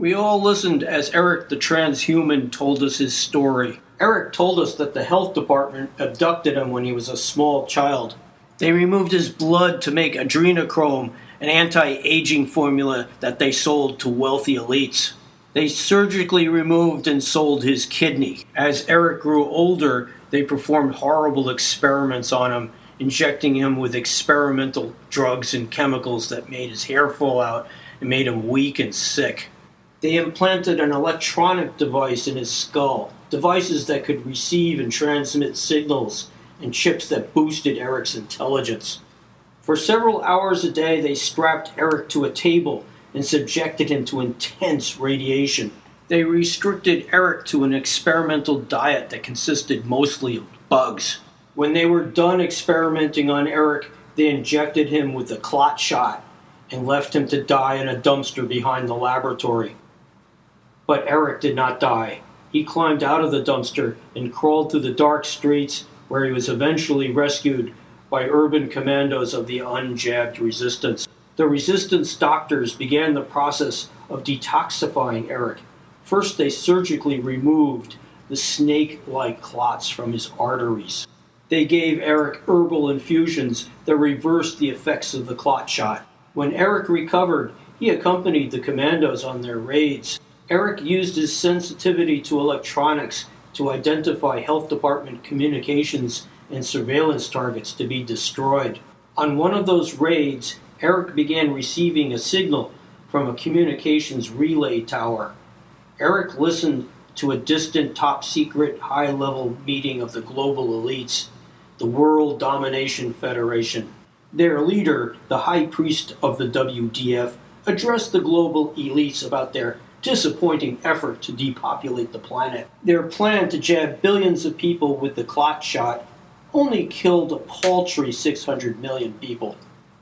We all listened as Eric the Transhuman told us his story. Eric told us that the health department abducted him when he was a small child. They removed his blood to make adrenochrome, an anti-aging formula that they sold to wealthy elites. They surgically removed and sold his kidney. As Eric grew older, they performed horrible experiments on him, injecting him with experimental drugs and chemicals that made his hair fall out and made him weak and sick. They implanted an electronic device in his skull, devices that could receive and transmit signals, and chips that boosted Eric's intelligence. For several hours a day, they strapped Eric to a table and subjected him to intense radiation. They restricted Eric to an experimental diet that consisted mostly of bugs. When they were done experimenting on Eric, they injected him with a clot shot and left him to die in a dumpster behind the laboratory. But Eric did not die. He climbed out of the dumpster and crawled through the dark streets, where he was eventually rescued by urban commandos of the Unjabbed resistance. The resistance doctors began the process of detoxifying Eric. First, they surgically removed the snake-like clots from his arteries. They gave Eric herbal infusions that reversed the effects of the clot shot. When Eric recovered, he accompanied the commandos on their raids. Eric used his sensitivity to electronics to identify health department communications and surveillance targets to be destroyed. On one of those raids, Eric began receiving a signal from a communications relay tower. Eric listened to a distant top-secret high-level meeting of the global elites, the World Domination Federation. Their leader, the high priest of the WDF, addressed the global elites about their disappointing effort to depopulate the planet. Their plan to jab billions of people with the clot shot only killed a paltry 600 million people.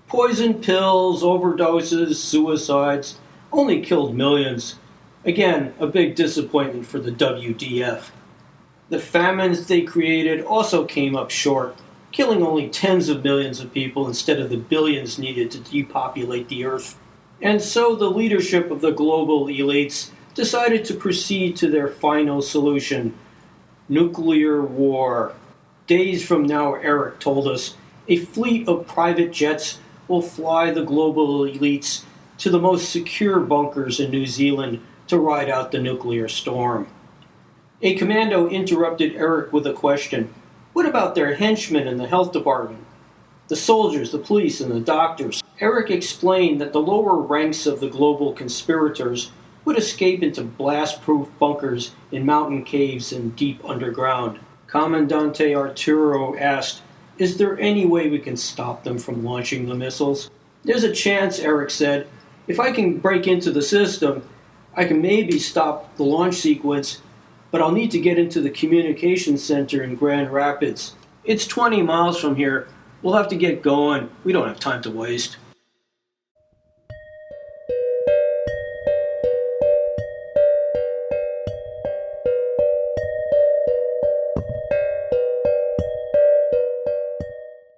Poison pills, overdoses, suicides only killed millions. Again, a big disappointment for the WDF. The famines they created also came up short, killing only tens of millions of people instead of the billions needed to depopulate the Earth. And so the leadership of the global elites decided to proceed to their final solution: nuclear war. Days from now, Eric told us, a fleet of private jets will fly the global elites to the most secure bunkers in New Zealand to ride out the nuclear storm. A commando interrupted Eric with a question. What about their henchmen in the health department? The soldiers, the police, and the doctors. Eric explained that the lower ranks of the global conspirators would escape into blast-proof bunkers in mountain caves and deep underground. Commandante Arturo asked, "Is there any way we can stop them from launching the missiles?" "There's a chance," Eric said. "If I can break into the system, I can maybe stop the launch sequence, but I'll need to get into the communications center in Grand Rapids. It's 20 miles from here. We'll have to get going. We don't have time to waste."